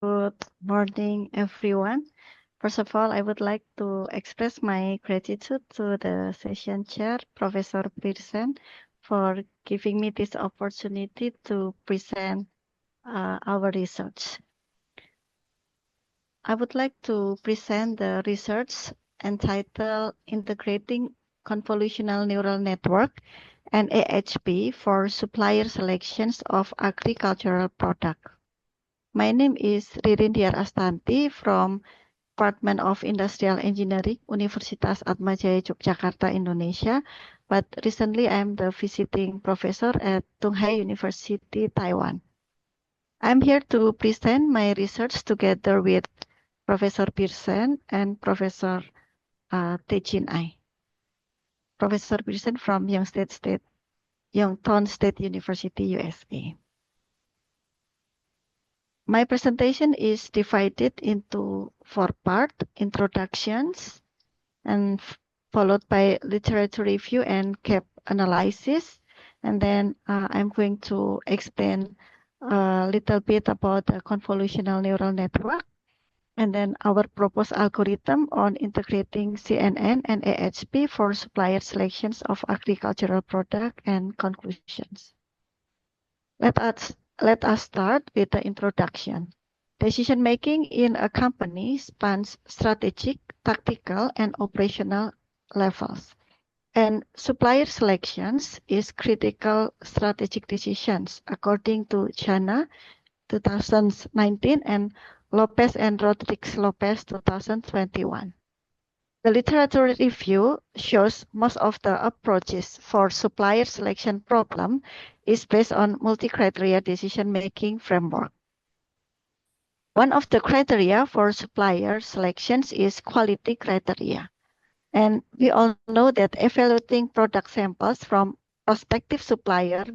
Good morning, everyone. First of all, I would like to express my gratitude to the session chair, Professor Pearson, for giving me this opportunity to present our research. I would like to present the research entitled Integrating Convolutional Neural Network and AHP for Supplier Selections of Agricultural Products. My name is Ririn Diar Astanti from Department of Industrial Engineering, Universitas Atmajaya Yogyakarta, Indonesia. But recently I'm the visiting professor at Tung Hai University, Taiwan. I'm here to present my research together with Professor Pearson and Professor Tejin Ai. Professor Pearson from Youngstown State University, USA. My presentation is divided into 4 parts: introductions, and followed by literature review and gap analysis. And then I'm going to explain a little bit about the convolutional neural network, and then our proposed algorithm on integrating CNN and AHP for supplier selections of agricultural product, and conclusions. Let us start with the introduction. Decision-making in a company spans strategic, tactical, and operational levels. And supplier selections is critical strategic decisions, according to Chana 2019 and Lopez and Rodriguez Lopez 2021. The literature review shows most of the approaches for supplier selection problem is based on multi-criteria decision-making framework. One of the criteria for supplier selections is quality criteria. And we all know that evaluating product samples from prospective supplier,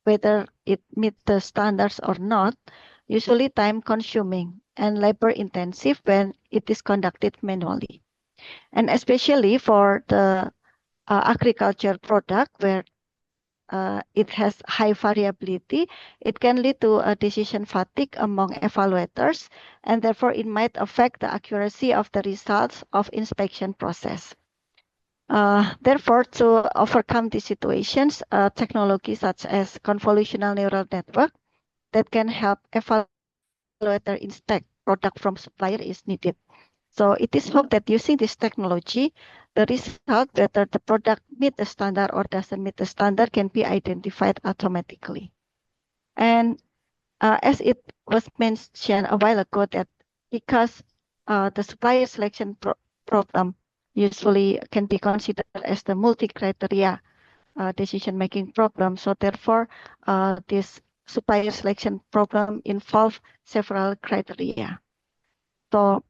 whether it meets the standards or not, usually time-consuming and labor-intensive when it is conducted manually. And especially for the agriculture product where it has high variability, it can lead to a decision fatigue among evaluators, and therefore it might affect the accuracy of the results of inspection process. Therefore, to overcome these situations, technology such as convolutional neural network that can help evaluator inspect product from supplier is needed. So it is hoped that using this technology, the result, whether the product meets the standard or doesn't meet the standard, can be identified automatically. And as it was mentioned a while ago, that because the supplier selection problem usually can be considered as the multi-criteria decision-making problem, so therefore this supplier selection problem involves several criteria. So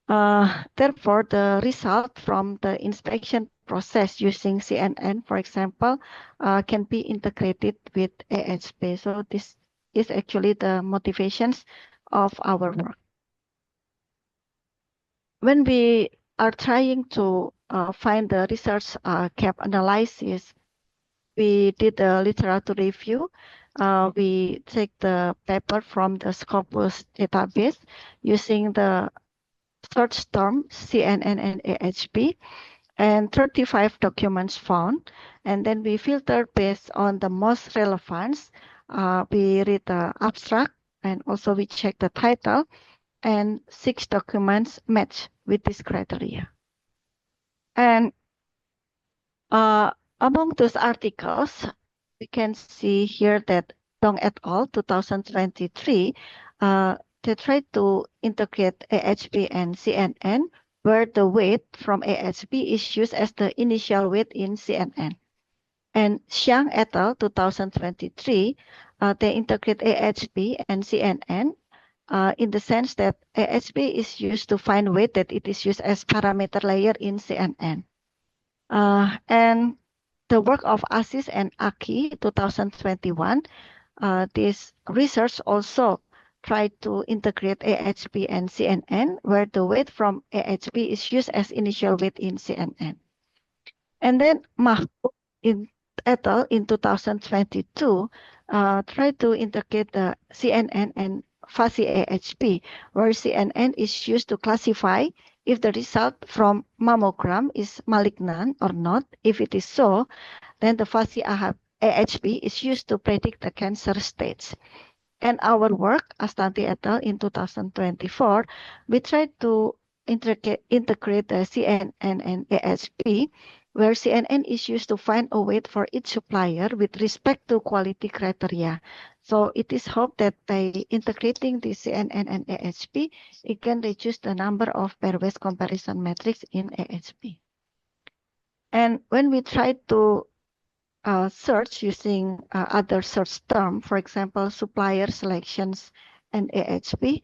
therefore, the result from the inspection process using CNN, for example, can be integrated with AHP. So this is actually the motivations of our work. When we are trying to find the research gap analysis, we did a literature review. We take the paper from the Scopus database using the search term CNN and AHP, and 35 documents found. And then we filter based on the most relevance. We read the abstract, and also we check the title, and 6 documents match with this criteria. And among those articles, we can see here that Dong et al. 2023, they tried to integrate AHP and CNN, where the weight from AHP is used as the initial weight in CNN. And Xiang et al. 2023, they integrate AHP and CNN in the sense that AHP is used to find weight that it is used as parameter layer in CNN. And the work of Aziz and Aki 2021, this research also tried to integrate AHP and CNN, where the weight from AHP is used as initial weight in CNN. And then Mahbub et al. In 2022 tried to integrate the CNN and fuzzy AHP, where CNN is used to classify if the result from mammogram is malignant or not. If it is so, then the fuzzy AHP is used to predict the cancer stage. And our work, Astanti et al. In 2024, we tried to integrate the CNN and AHP, where CNN is used to find a weight for each supplier with respect to quality criteria. So it is hoped that by integrating the CNN and AHP, it can reduce the number of pairwise comparison metrics in AHP. And when we try to search using other search term, for example, supplier selections and AHP,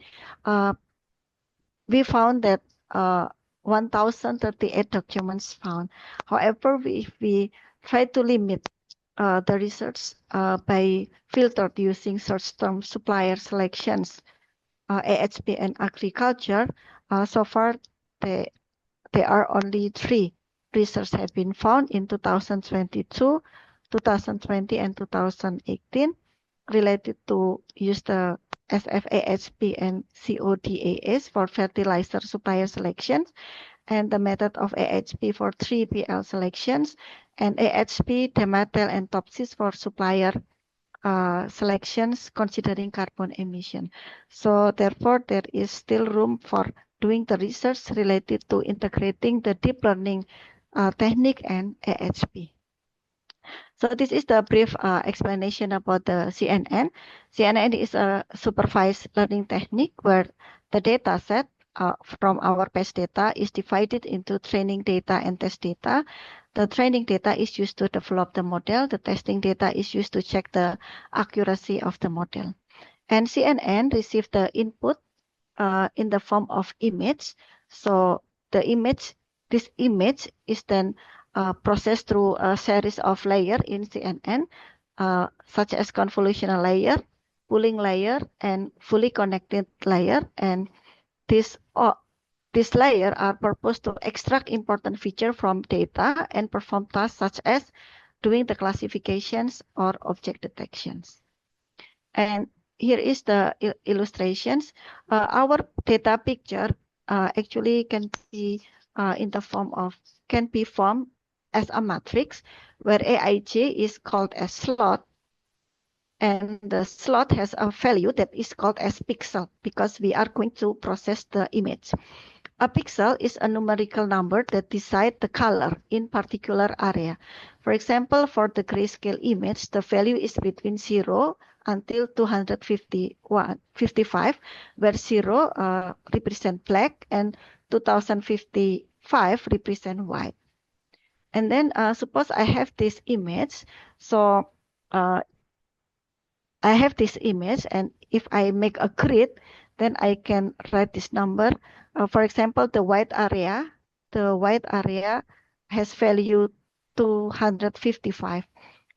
we found that 1,038 documents found. However, if we try to limit the research by filtered using search term supplier selections, AHP and agriculture, so far there are only 3 research have been found in 2022, 2020, and 2018 related to use the SFAHP and CODAS for fertilizer supplier selections, and the method of AHP for 3PL selections, and AHP, Demetel, and Topsys for supplier selections considering carbon emission. So therefore, there is still room for doing the research related to integrating the deep learning technique and AHP. So this is the brief explanation about the CNN. CNN is a supervised learning technique where the data set from our past data is divided into training data and test data. The training data is used to develop the model. The testing data is used to check the accuracy of the model. And CNN received the input in the form of image. So the image, this image is then processed through a series of layers in CNN, such as convolutional layer, pooling layer, and fully connected layer. And this layer are purposed to extract important feature from data and perform tasks such as doing the classifications or object detections. And here is the illustrations. Our data picture actually can be in the form of, can be formed as a matrix where Aij is called as slot, and the slot has a value that is called as pixel because we are going to process the image. A pixel is a numerical number that decides the color in particular area. For example, for the grayscale image, the value is between 0 until 255, where 0 represent black and 2055 represent white. And then suppose I have this image. So I have this image, and if I make a grid, then I can write this number. For example, the white area has value 255,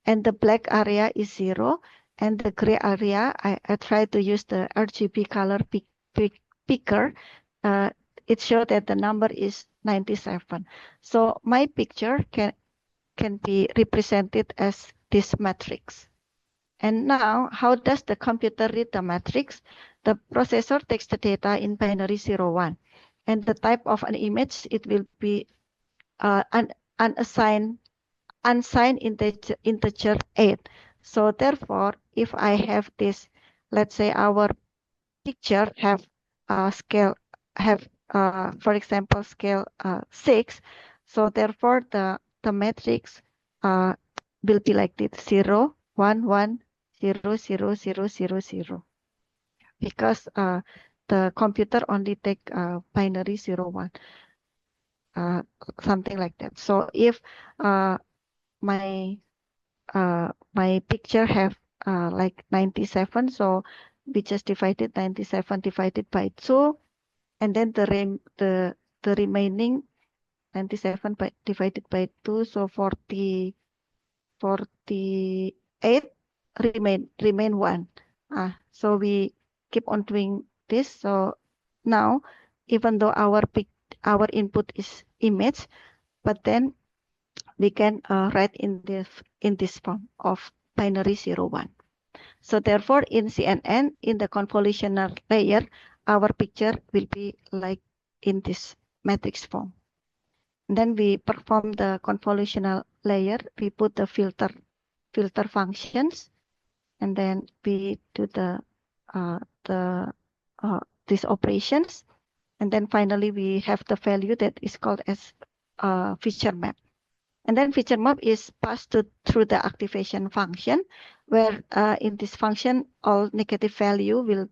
and the black area is 0, and the gray area, I try to use the RGB color picker. It shows that the number is 97. So my picture can be represented as this matrix. And now, how does the computer read the matrix? The processor takes the data in binary 0, 1. And the type of an image, it will be unsigned integer 8. So therefore, if I have this, let's say our picture have scale, for example, scale 6. So therefore, the matrix will be like this: 0, 1, 1, 0, 0, 0, 0, 0. Because the computer only take binary 0, 1. Something like that. So if my picture have like 97, so we just divided 97 divided by 2, and then the remaining 97 divided by 2, so 48 remain 1. So we keep on doing this. So now, even though our input is image, but then we can write in this form of binary 0, 1. So therefore, in CNN, in the convolutional layer, our picture will be like in this matrix form. Then we perform the convolutional layer. We put the filter functions, and then we do these operations, and then finally we have the value that is called as feature map. And then feature map is passed through the activation function, where in this function all negative value will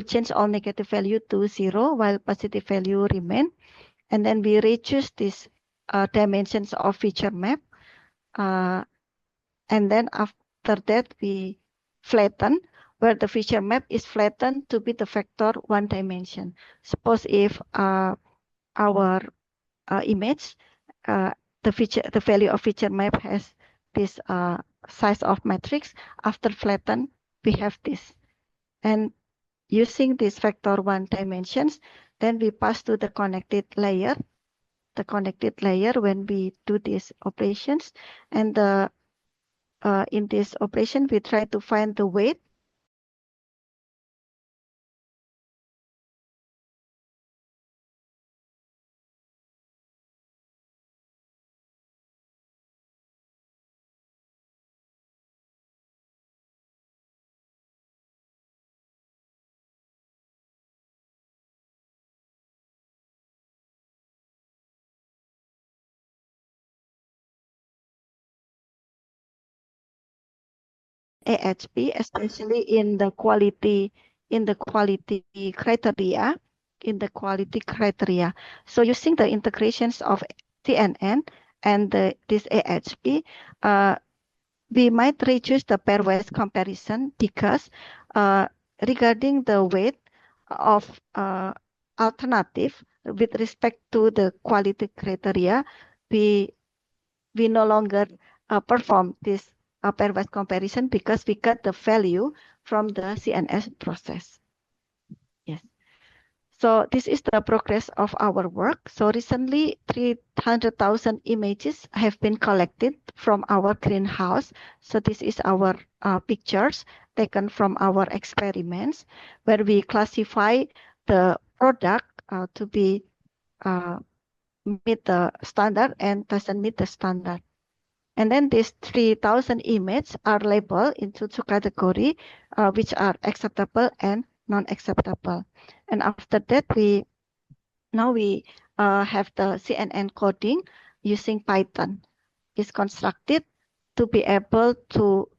change all negative value to 0 while positive value remain. And then we reduce these dimensions of feature map. And then after that, we flatten, where the feature map is flattened to be the vector 1 dimension. Suppose if our image, the value of feature map has this size of matrix, after flatten, we have this. And using this vector 1 dimensions, then we pass to the connected layer. The connected layer when we do these operations, and in this operation we try to find the weight AHP, especially in the quality criteria. So using the integrations of CNN and this AHP, we might reduce the pairwise comparison because regarding the weight of alternative with respect to the quality criteria, we no longer perform this pairwise comparison because we got the value from the CNS process. Yes. So this is the progress of our work. So recently 300,000 images have been collected from our greenhouse. So this is our pictures taken from our experiments where we classify the product to be meet the standard and doesn't meet the standard. And then these 3,000 images are labeled into two categories, which are acceptable and non-acceptable. And after that, we have the CNN coding using Python. It's constructed to be able to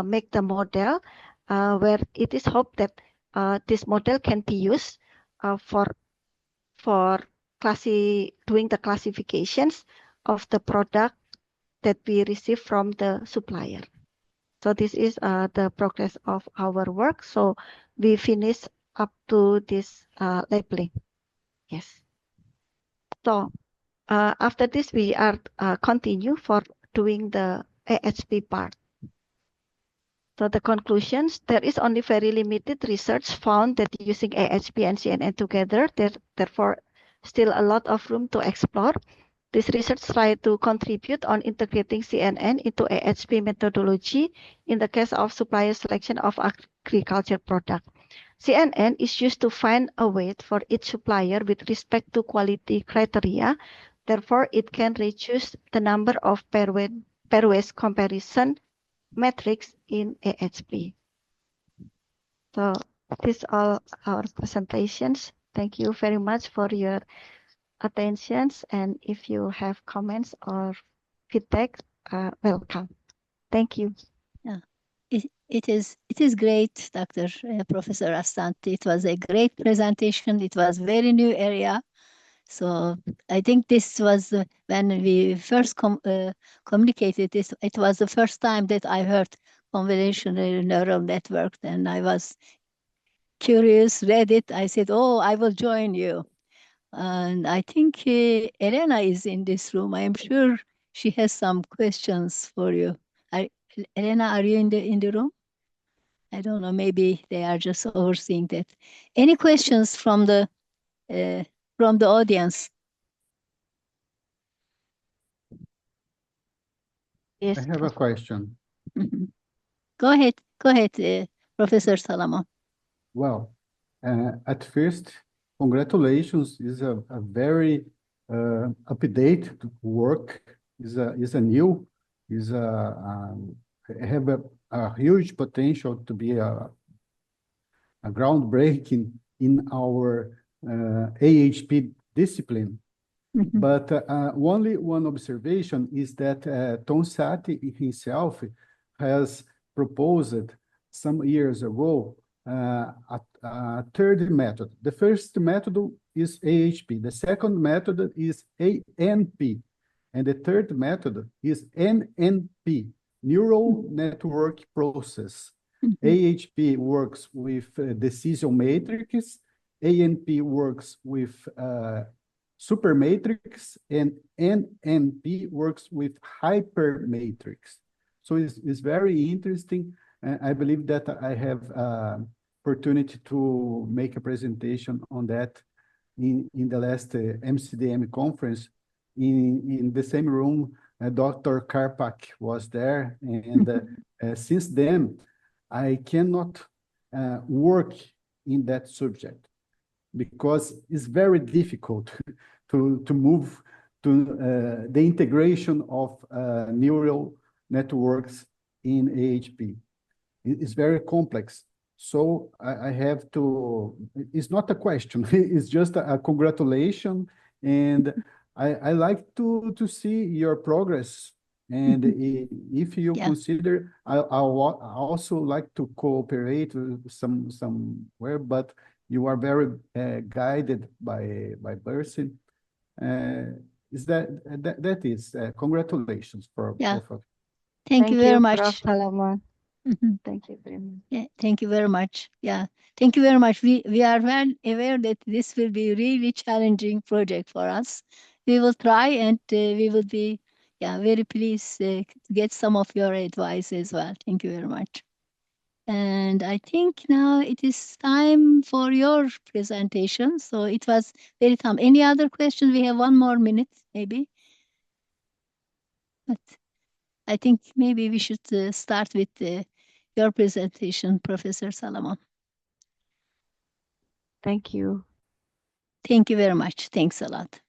make the model where it is hoped that this model can be used for doing the classifications of the product that we receive from the supplier. So this is the progress of our work. So we finished up to this labeling. Yes. So after this, we are continue for doing the AHP part. So the conclusions, there is only very limited research found that using AHP and CNN together, therefore still a lot of room to explore. This research tries to contribute on integrating CNN into AHP methodology in the case of supplier selection of agriculture product. CNN is used to find a weight for each supplier with respect to quality criteria. Therefore, it can reduce the number of pairwise comparison metrics in AHP. So these are our presentations. Thank you very much for your attentions, and if you have comments or feedback, welcome. Thank you. Yeah, it is great, Dr. Professor Asante. It was a great presentation. It was very new area. So I think this was when we first communicated this. It was the first time that I heard convolutional neural network, and I was curious, read it. I said, "Oh, I will join you." And I think Elena is in this room. I am sure she has some questions for you. Elena, are you in the room? I don't know. Maybe they are just overseeing that. Any questions from the audience? Yes. I have a question. Mm-hmm. Go ahead, Professor Salomon. Well, at first, congratulations is a very up-to-date work. Is a new, have a huge potential to be a groundbreaking in our AHP discipline. Mhm. But only one observation is that Tom Sati himself has proposed some years ago a third method. The first method is AHP. The second method is ANP. And the third method is NNP, Neural Network Process. Mhm. AHP works with decision matrix. ANP works with supermatrix, and NNP works with hypermatrix. So it's very interesting. I believe that I have opportunity to make a presentation on that in the last MCDM conference. In the same room, Dr. Karpak was there, and since then, I cannot work in that subject because it's very difficult to move to the integration of neural networks in AHP. It's very complex. So I have to, it's not a question, it's just a congratulation. And I like to see your progress. And if you Yeah. consider, I also like to cooperate with somewhere, but you are very guided by Bercy. Is that is congratulations for Yeah. both of you. Thank you very Prof. much. Salomon. Mhm. Thank you very much. Yeah, thank you very much. Yeah, thank you very much. We are well aware that this will be a really challenging project for us. We will try, and we will be very pleased to get some of your advice as well. Thank you very much. And I think now it is time for your presentation. So it was very time. Any other questions? We have 1 more minute, maybe. But I think maybe we should start with your presentation, Professor Salomon. Thank you. Thank you very much. Thanks a lot.